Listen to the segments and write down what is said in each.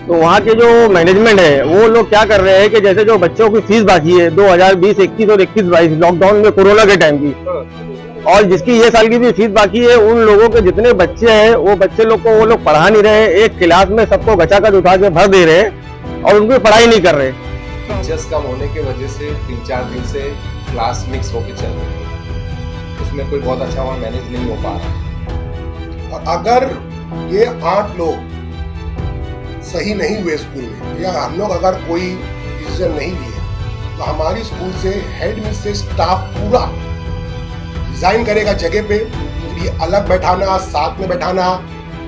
तो वहाँ के जो मैनेजमेंट है वो लोग क्या कर रहे हैं कि जैसे जो बच्चों की फीस बाकी है 2020-21 और 21-22 लॉकडाउन में कोरोना के टाइम की, और जिसकी ये साल की भी फीस बाकी है, उन लोगों के जितने बच्चे हैं वो बच्चे लोग को वो लोग पढ़ा नहीं रहे हैं। एक क्लास में सबको गचागच उठा के भर दे रहे हैं और उनकी पढ़ाई नहीं कर रहे। टीचर्स कम होने की वजह से 3-4 दिन से क्लास मिक्स होके चल रही है, उसमें कोई बहुत अच्छा वहाँ मैनेज नहीं हो पा रहा। और अगर ये 8 लोग सही नहीं हुए स्कूल में, या हम लोग अगर कोई डिसीजन नहीं लिए, तो हमारी स्कूल से हेड मिस्ट्रेस स्टाफ पूरा रिजाइन करेगा जगह पे। ये अलग बैठाना, साथ में बैठाना,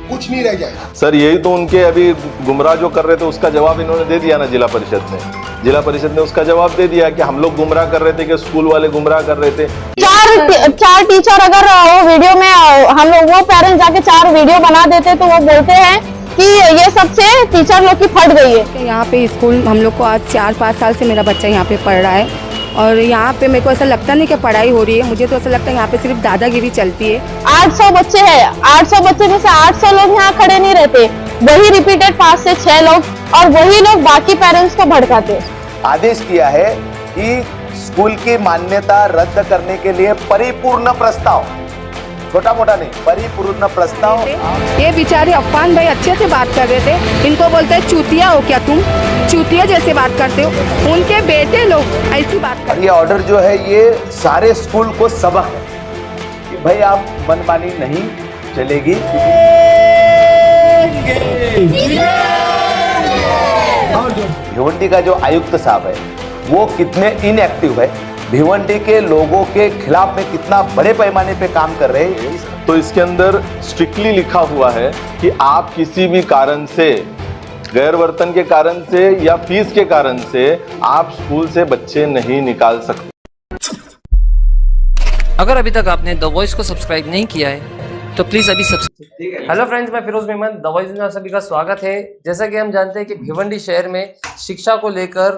कुछ नहीं रह जाएगा। सर यही तो उनके अभी गुमराह जो कर रहे थे उसका जवाब इन्होंने दे दिया ना। जिला परिषद ने उसका जवाब दे दिया कि हम लोग गुमराह कर रहे थे, कि स्कूल वाले गुमराह कर रहे थे। चार टीचर अगर वो वीडियो में हम लोग वो पेरेंट्स जाके 4 वीडियो बना देते तो वो बोलते हैं कि ये सबसे टीचर लोग की फट गई है। यहाँ पे स्कूल हम लोग को आज 4-5 साल से मेरा बच्चा यहाँ पे पढ़ रहा है, और यहाँ पे मेरे को ऐसा लगता नहीं कि पढ़ाई हो रही है। मुझे तो ऐसा लगता है यहाँ पे सिर्फ दादागिरी चलती है। 800 बच्चे हैं, 800 बच्चे में से 800 लोग यहाँ खड़े नहीं रहते, वही रिपीटेड 5 से 6 लोग, और वही लोग बाकी पेरेंट्स को भड़काते। आदेश किया है कि स्कूल की मान्यता रद्द करने के लिए परिपूर्ण प्रस्ताव, छोटा मोटा नहीं, परिपूर्ण प्रस्ताव। ये बेचारे अफवान भाई अच्छे से बात कर रहे थे, इनको बोलते हैं चूतिया हो क्या तुम, चूतिया जैसे बात करते हो। उनके बेटे लोग ऐसी बात करते। ये ऑर्डर जो है ये सारे स्कूल को सबक है कि भाई आप मनमानी नहीं चलेगी। भिवंडी का जो आयुक्त साहब है वो कितने इनएक्टिव है, भिवंडी के लोगों के खिलाफ में कितना बड़े पैमाने पे काम कर रहे हैं। तो इसके अंदर स्ट्रिक्टली लिखा हुआ है कि आप किसी भी कारण से, गैर वर्तन के कारण से या फीस के कारण से आप स्कूल से बच्चे नहीं निकाल सकते। अगर अभी तक आपने द वॉइस को सब्सक्राइब नहीं किया है तो प्लीज अभी सब्सक्राइब। हेलो फ्रेंड्स, मैं फिरोज मेमन, द वॉइस में आप सभी का स्वागत है। जैसा कि हम जानते हैं कि भिवंडी शहर में शिक्षा को लेकर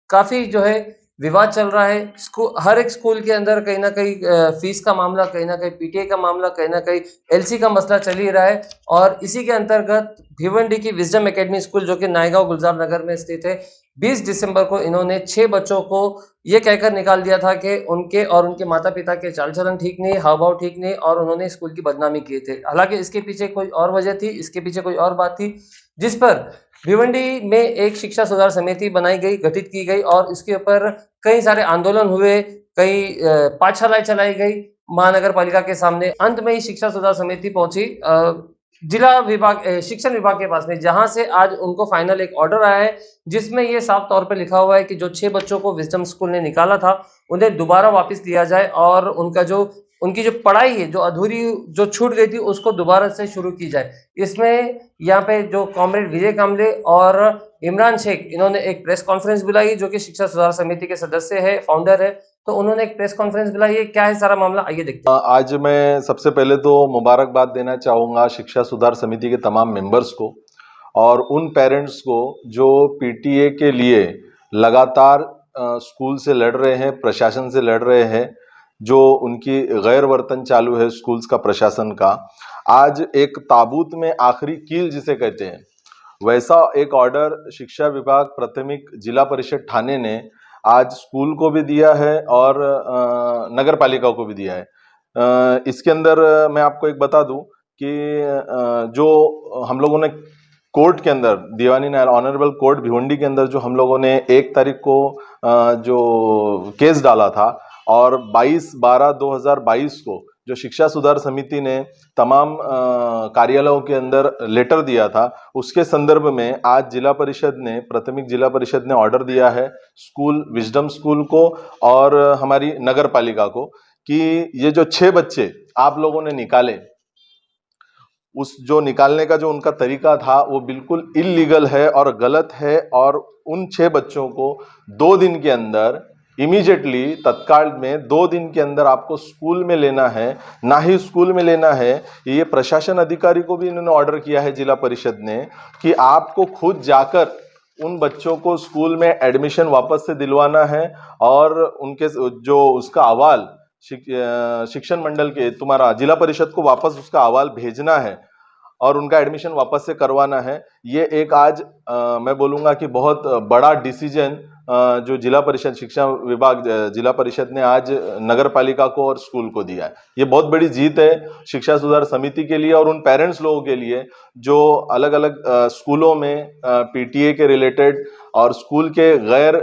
काफी जो है विवाद चल रहा है। हर एक स्कूल के अंदर कहीं ना कहीं फीस का मामला, कहीं ना कहीं पीटीए का मामला, कहीं ना कहीं एलसी का मसला चल ही रहा है। और इसी के अंतर्गत भिवंडी की विजडम एकेडमी स्कूल जो कि नायगांव गुलजार नगर में स्थित है, 20 दिसंबर को इन्होंने 6 बच्चों को ये कहकर निकाल दिया था कि उनके और उनके माता पिता के चाल चलन ठीक नहीं, हाव भाव ठीक नहीं, और उन्होंने स्कूल की बदनामी किए थे। हालांकि इसके पीछे कोई और वजह थी, इसके पीछे कोई और बात थी, जिस पर भिवंडी में एक शिक्षा सुधार समिति बनाई गई, गठित की गई, और इसके ऊपर कई सारे आंदोलन हुए, कई पाठशालाएं चलाई गई महानगर पालिका के सामने। अंत में ही शिक्षा सुधार समिति पहुंची जिला विभाग, शिक्षण विभाग के पास में, जहां से आज उनको फाइनल एक ऑर्डर आया है जिसमें ये साफ तौर पे लिखा हुआ है कि जो 6 बच्चों को विजडम स्कूल ने निकाला था उन्हें दोबारा वापस दिया जाए, और उनकी जो पढ़ाई है, जो अधूरी, जो छूट गई थी, उसको दोबारा से शुरू की जाए। इसमें यहाँ पे जो कॉमरेड विजय कामले और इमरान शेख, इन्होंने एक प्रेस कॉन्फ्रेंस बुलाई, जो कि शिक्षा सुधार समिति के सदस्य है, फाउंडर है, तो उन्होंने एक प्रेस कॉन्फ्रेंस बुलाई है। क्या है सारा मामला, आइए देखते हैं। आज मैं सबसे पहले तो मुबारकबाद देना चाहूँगा शिक्षा सुधार समिति के तमाम मेंबर्स को और उन पेरेंट्स को जो पीटीए के लिए लगातार स्कूल से लड़ रहे हैं, प्रशासन से लड़ रहे हैं, जो उनकी गैर वर्तन चालू है स्कूल्स का, प्रशासन का। आज एक ताबूत में आखिरी कील जिसे कहते हैं, वैसा एक ऑर्डर शिक्षा विभाग प्राथमिक जिला परिषद ठाणे ने आज स्कूल को भी दिया है और नगर पालिका को भी दिया है। इसके अंदर मैं आपको एक बता दूं कि जो हम लोगों ने कोर्ट के अंदर, दीवानी न्यायालय ऑनरेबल कोर्ट भिवंडी के अंदर जो हम लोगों ने 1 तारीख को जो केस डाला था, और 22/12/2022 को जो शिक्षा सुधार समिति ने तमाम कार्यालयों के अंदर लेटर दिया था, उसके संदर्भ में आज जिला परिषद ने, प्राथमिक जिला परिषद ने ऑर्डर दिया है स्कूल, विजडम स्कूल को और हमारी नगर पालिका को कि ये जो 6 बच्चे आप लोगों ने निकाले, उस जो निकालने का जो उनका तरीका था वो बिल्कुल इल्लीगल है और गलत है, और उन 6 बच्चों को 2 दिन के अंदर, इमीडिएटली, तत्काल में 2 दिन के अंदर आपको स्कूल में लेना है। ना ही स्कूल में लेना है, ये प्रशासन अधिकारी को भी इन्होंने ऑर्डर किया है जिला परिषद ने कि आपको खुद जाकर उन बच्चों को स्कूल में एडमिशन वापस से दिलवाना है, और उनके जो उसका अहवाल शिक्षण मंडल के, तुम्हारा जिला परिषद को वापस उसका अहवाल भेजना है। और उनका एडमिशन वापस से करवाना है। ये एक आज मैं बोलूँगा कि बहुत बड़ा डिसीजन जो जिला परिषद शिक्षा विभाग जिला परिषद ने आज नगर पालिका को और स्कूल को दिया है। ये बहुत बड़ी जीत है शिक्षा सुधार समिति के लिए और उन पेरेंट्स लोगों के लिए जो अलग अलग स्कूलों में पीटीए के रिलेटेड और स्कूल के गैर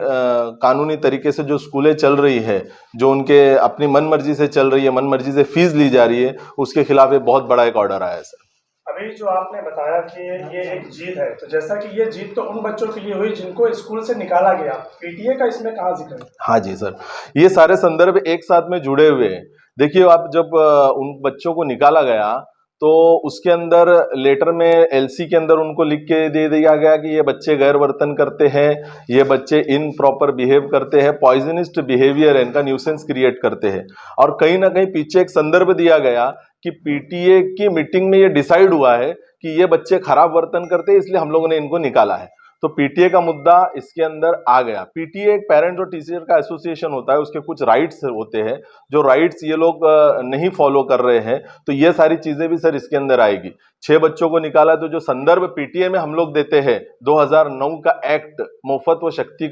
कानूनी तरीके से जो स्कूलें चल रही है, जो उनके अपनी मन मर्जी से चल रही है, मन मर्जी से फीस ली जा रही है, उसके खिलाफ एक बहुत बड़ा एक ऑर्डर आया है सर। अभी जो आपने बताया कि ये एक जीत है, तो जैसा कि ये जीत तो उन बच्चों के लिए हुई जिनको स्कूल से निकाला गया, पीटीए का इसमें कहाँ जिक्र है? हाँ जी सर, ये सारे संदर्भ एक साथ में जुड़े हुए हैं। देखिए, आप जब उन बच्चों को निकाला गया तो उसके अंदर लेटर में एलसी के अंदर उनको लिख के दे दिया गया कि ये बच्चे गैर वर्तन करते हैं, ये बच्चे इन प्रॉपर बिहेव करते हैं, पॉइजनिस्ट बिहेवियर है, इनका न्यूसेंस क्रिएट करते हैं। और कहीं ना कहीं पीछे एक संदर्भ दिया गया कि पीटीए की मीटिंग में ये डिसाइड हुआ है कि ये बच्चे खराब वर्तन करते हैं, इसलिए हम लोगों ने इनको निकाला है। तो पीटीए का मुद्दा इसके अंदर आ गया। पीटीए एक पेरेंट और टीचर का एसोसिएशन होता है, उसके कुछ राइट्स होते हैं, जो राइट्स ये लोग नहीं फॉलो कर रहे हैं, तो ये सारी चीजें भी सर इसके अंदर आएगी। 6 बच्चों को निकाला, तो जो संदर्भ पीटीए में हम लोग देते हैं 2009 का एक्ट मुफ्त व सख्ती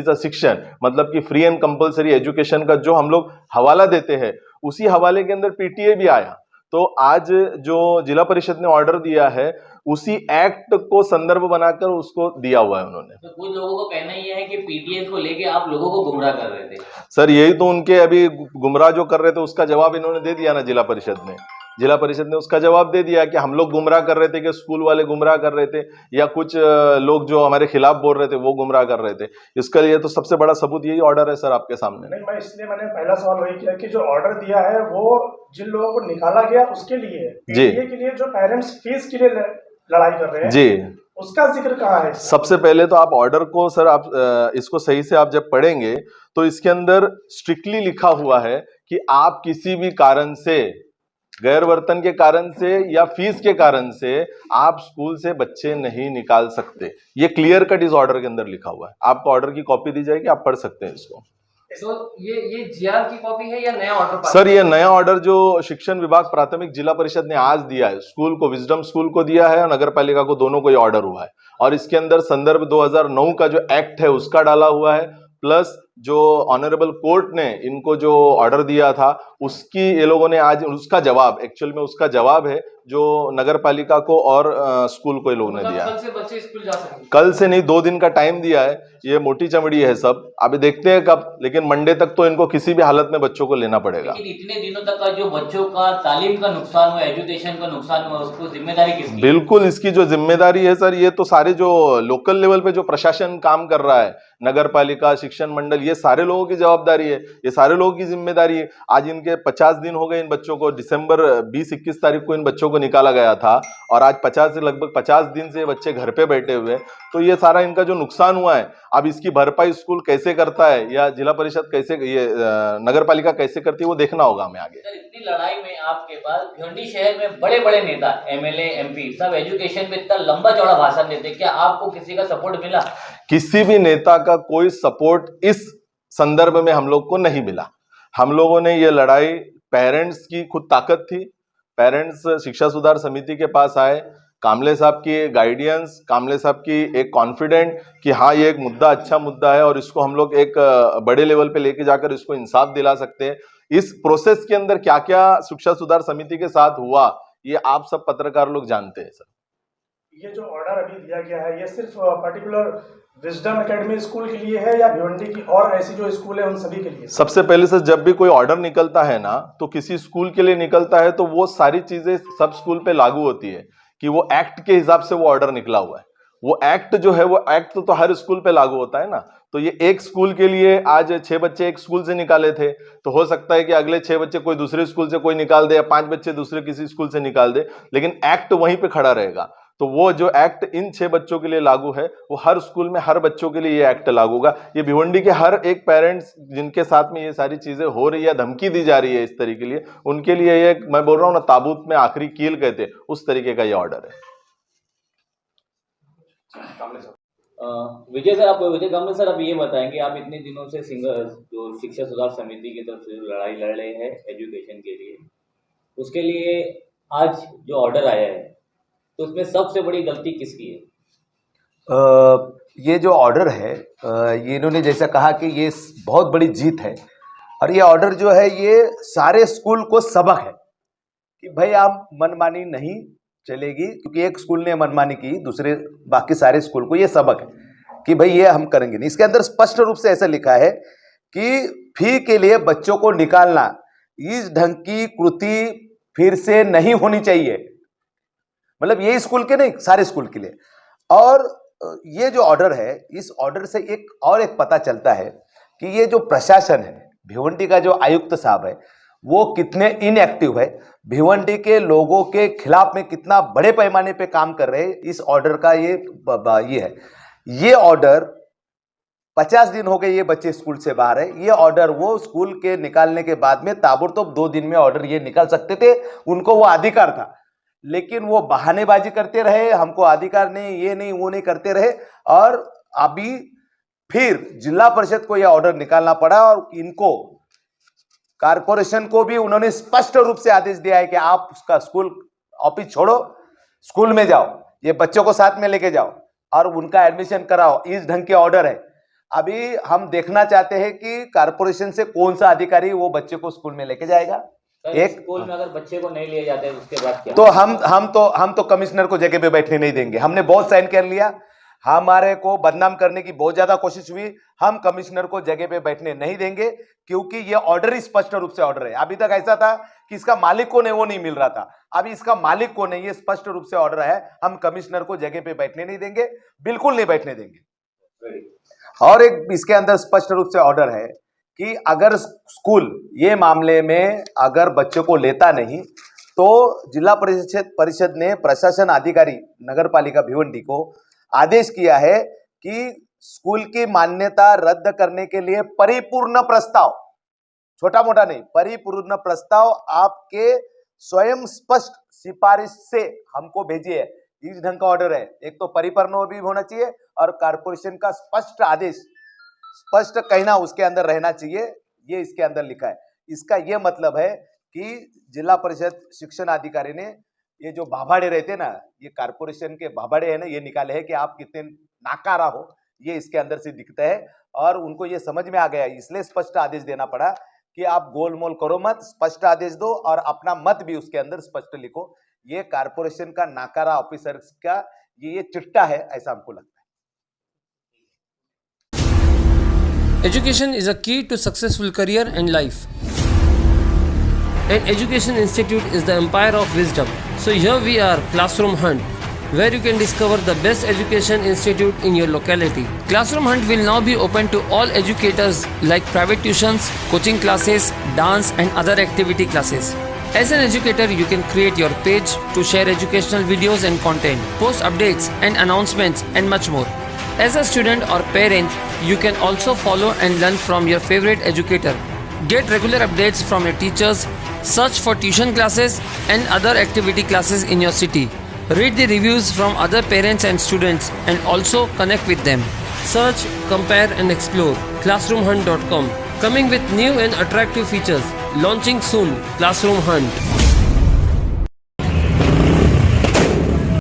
का शिक्षण, मतलब कि फ्री एंड कंपलसरी एजुकेशन का जो हम लोग हवाला देते हैं, उसी हवाले के अंदर पीटीए भी आया। तो आज जो जिला परिषद ने ऑर्डर दिया है उसी एक्ट को संदर्भ बनाकर उसको दिया हुआ है उन्होंने। तो कुछ लोगों को कहना ये है कि पीटीए को लेके आप लोगों को गुमराह कर रहे थे। सर यही तो उनके अभी गुमराह जो कर रहे थे उसका जवाब इन्होंने दे दिया ना जिला परिषद ने। जिला परिषद ने उसका जवाब दे दिया कि हम लोग गुमराह कर रहे थे, कि स्कूल वाले गुमराह कर रहे थे, या कुछ लोग जो हमारे खिलाफ बोल रहे थे वो गुमराह कर रहे थे। इसके लिए तो सबसे बड़ा सबूत यही ऑर्डर है सर आपके सामने। नहीं, मैं इसलिए मैंने पहला सवाल वही किया कि जो ऑर्डर दिया है वो जिन लोगों को निकाला गया उसके लिए है, पीटीए के लिए जो पेरेंट्स फीस के लिए लड़ाई कर रहे हैं जी, उसका जिक्र कहाँ है? सबसे पहले तो आप ऑर्डर को सर आप इसको सही से आप जब पढ़ेंगे तो इसके अंदर स्ट्रिक्टली लिखा हुआ है कि आप किसी भी कारण से, गैर वर्तन के कारण से या फीस के कारण से आप स्कूल से बच्चे नहीं निकाल सकते। ये क्लियर कट इस ऑर्डर के अंदर लिखा हुआ है। आपको ऑर्डर की कॉपी दी जाएगी, आप पढ़ सकते हैं इसको। तो ये जीआर की कॉपी है या नया ऑर्डर? सर ये नया ऑर्डर जो शिक्षण विभाग प्राथमिक जिला परिषद ने आज दिया है, स्कूल को, विजडम स्कूल को दिया है और नगर पालिका को, दोनों को ये ऑर्डर हुआ है। और इसके अंदर संदर्भ 2009 का जो एक्ट है उसका डाला हुआ है, प्लस जो ऑनरेबल कोर्ट ने इनको जो ऑर्डर दिया था उसकी ये लोगों ने आज उसका जवाब, एक्चुअल में उसका जवाब है जो नगर पालिका को और स्कूल को ये लोगों ने दिया। कल से बच्चे स्कूल जा सकते? कल से नहीं, 2 दिन का टाइम दिया है। ये मोटी चमड़ी है सब, अभी देखते हैं कब, लेकिन मंडे तक तो इनको किसी भी हालत में बच्चों को लेना पड़ेगा। लेकिन इतने दिनों तक का जो बच्चों का तालीम का नुकसान हुआ, एजुकेशन का नुकसान हुआ, उसको जिम्मेदारी किसकी? बिल्कुल इसकी जो जिम्मेदारी है सर, ये तो सारे जो लोकल लेवल पे जो प्रशासन काम कर रहा है, नगर पालिका, शिक्षण मंडल, ये सारे लोगों की जवाबदारी है, ये सारे लोगों की जिम्मेदारी है। आज इनके 50 दिन हो गए इन बच्चों को, दिसंबर 20-21 तारीख को इन बच्चों को निकाला गया था और आज लगभग 50 दिन से बच्चे घर पे बैठे हुए। तो ये सारा इनका जो नुकसान हुआ है, अब इसकी भरपाई स्कूल कैसे करता है या जिला परिषद कैसे, ये नगर पालिका कैसे करती है, वो देखना होगा हमें आगे। सर इतनी लड़ाई में आपके पास भिवंडी शहर में बड़े बड़े नेता, एमएलए, एमपी सब एजुकेशन में इतना लंबा चौड़ा भाषण देते, क्या आपको किसी का सपोर्ट मिला? किसी भी नेता का कोई सपोर्ट इस संदर्भ में हम लोग को नहीं मिला। हम लोगों ने ये लड़ाई, पेरेंट्स की खुद ताकत थी, पेरेंट्स शिक्षा सुधार समिति के पास आए, कामले साहब की गाइडेंस, कामले साहब की एक कॉन्फिडेंट कि हाँ ये एक मुद्दा अच्छा मुद्दा है और इसको हम लोग एक बड़े लेवल पे लेके जाकर इसको इंसाफ दिला सकते हैं। इस प्रोसेस के अंदर क्या क्या शिक्षा सुधार समिति के साथ हुआ ये आप सब पत्रकार लोग जानते हैं सर। ये जो ऑर्डर अभी दिया गया है ये सिर्फ पर्टिकुलर विजडम एकेडमी स्कूल के लिए है या भिवंडी की और ऐसी जो स्कूल है उन सभी के लिए? सबसे पहले से जब भी कोई ऑर्डर निकलता है ना तो किसी स्कूल के लिए निकलता है तो वो सारी चीजें सब स्कूल पे लागू होती है कि वो एक्ट के हिसाब से वो ऑर्डर निकला हुआ है। वो एक्ट जो है वो एक्ट तो हर स्कूल पे लागू होता है ना। तो ये एक स्कूल के लिए आज 6 बच्चे एक स्कूल से निकाले थे, तो हो सकता है कि अगले 6 बच्चे कोई दूसरे स्कूल से कोई निकाल दे या 5 बच्चे दूसरे किसी स्कूल से निकाल दे, लेकिन एक्ट वहीं पे खड़ा रहेगा। तो वो जो एक्ट इन 6 बच्चों के लिए लागू है वो हर स्कूल में हर बच्चों के लिए ये एक्ट लागू होगा। ये भिवंडी के हर एक पेरेंट्स जिनके साथ में ये सारी चीजें हो रही है, धमकी दी जा रही है इस तरीके के लिए, उनके लिए ये मैं बोल रहा हूँ ना, ताबूत में आखिरी कील कहते हैं, उस तरीके का ये ऑर्डर है। विजय कामले सर, आप ये बताएंगे, आप इतने दिनों से जो शिक्षा सुधार समिति की तरफ से लड़ाई लड़ रहे हैं एजुकेशन के लिए, उसके लिए आज जो ऑर्डर आया है तो उसमें सबसे बड़ी गलती किसकी है? ये जो ऑर्डर है, ये इन्होंने जैसा कहा कि ये बहुत बड़ी जीत है, और ये ऑर्डर जो है ये सारे स्कूल को सबक है कि भाई आप मनमानी नहीं चलेगी, क्योंकि एक स्कूल ने मनमानी की, दूसरे बाकी सारे स्कूल को ये सबक है कि भाई ये हम करेंगे नहीं। इसके अंदर स्पष्ट रूप से ऐसा लिखा है कि फी के लिए बच्चों को निकालना, इस ढंग की कृति फिर से नहीं होनी चाहिए। मतलब ये स्कूल के नहीं, सारे स्कूल के लिए। और ये जो ऑर्डर है, इस ऑर्डर से एक पता चलता है कि ये जो प्रशासन है, भिवंडी का जो आयुक्त साहब है, वो कितने इनएक्टिव है, भिवंडी के लोगों के खिलाफ में कितना बड़े पैमाने पे काम कर रहे हैं। इस ऑर्डर का ये है। ये ऑर्डर 50 दिन हो गए ये बच्चे स्कूल से बाहर है। ये ऑर्डर वो स्कूल के निकालने के बाद में ताबड़तोड़ 2 दिन में ऑर्डर ये निकाल सकते थे, उनको वो अधिकार था, लेकिन वो बहानेबाजी करते रहे, हमको अधिकार नहीं, ये नहीं, वो नहीं करते रहे, और अभी फिर जिला परिषद को यह ऑर्डर निकालना पड़ा। और इनको कारपोरेशन को भी उन्होंने स्पष्ट रूप से आदेश दिया है कि आप उसका स्कूल ऑफिस छोड़ो, स्कूल में जाओ, ये बच्चों को साथ में लेके जाओ और उनका एडमिशन कराओ। इस ढंग के ऑर्डर है। अभी हम देखना चाहते हैं कि कारपोरेशन से कौन सा अधिकारी वो बच्चे को स्कूल में लेके जाएगा। एक स्कूल में अगर बच्चे को नहीं लिए जाते उसके बाद क्या? तो हम तो कमिश्नर को जगह पे बैठने नहीं देंगे। हमने बहुत साइन कर लिया, हमारे को बदनाम करने की बहुत ज्यादा कोशिश हुई, हम कमिश्नर को जगह पे बैठने नहीं देंगे, क्योंकि ये ऑर्डर ही स्पष्ट रूप से ऑर्डर है। अभी तक ऐसा था कि इसका मालिक को नहीं, वो नहीं मिल रहा था, अभी इसका मालिक को नहीं, ये स्पष्ट रूप से ऑर्डर है। हम कमिश्नर को जगह पे बैठने नहीं देंगे, बिल्कुल नहीं बैठने देंगे। और एक इसके अंदर स्पष्ट रूप से ऑर्डर है कि अगर स्कूल ये मामले में अगर बच्चों को लेता नहीं, तो जिला परिषद ने प्रशासन अधिकारी नगर पालिका भिवंडी को आदेश किया है कि स्कूल की मान्यता रद्द करने के लिए परिपूर्ण प्रस्ताव, छोटा मोटा नहीं, परिपूर्ण प्रस्ताव आपके स्वयं स्पष्ट सिफारिश से हमको भेजिए। इस ढंग का ऑर्डर है। एक तो परिपूर्ण भी होना चाहिए और कारपोरेशन का स्पष्ट आदेश, स्पष्ट कहना उसके अंदर रहना चाहिए। ये इसके अंदर लिखा है। इसका ये मतलब है कि जिला परिषद शिक्षण अधिकारी ने ये जो भाभाड़े रहते ना, ये कारपोरेशन के भाभाड़े है ना, ये निकाले हैं कि आप कितने नाकारा हो, ये इसके अंदर से दिखता है। और उनको ये समझ में आ गया, इसलिए स्पष्ट आदेश देना पड़ा कि आप गोलमोल करो मत, स्पष्ट आदेश दो और अपना मत भी उसके अंदर स्पष्ट लिखो। ये कारपोरेशन का नाकारा ऑफिसर का ये चिट्टा है, ऐसा हमको लगता है। Education is a key to successful career and life. An education institute is the empire of wisdom. So here we are, Classroom Hunt, where you can discover the best education institute in your locality. Classroom Hunt will now be open to all educators like private tuitions, coaching classes, dance and other activity classes. As an educator, you can create your page to share educational videos and content, post updates and announcements and much more. As a student or parent, you can also follow and learn from your favorite educator. Get regular updates from your teachers, search for tuition classes and other activity classes in your city. Read the reviews from other parents and students and also connect with them. Search, compare and explore. Classroomhunt.com. Coming with new and attractive features. Launching soon. Classroom Hunt.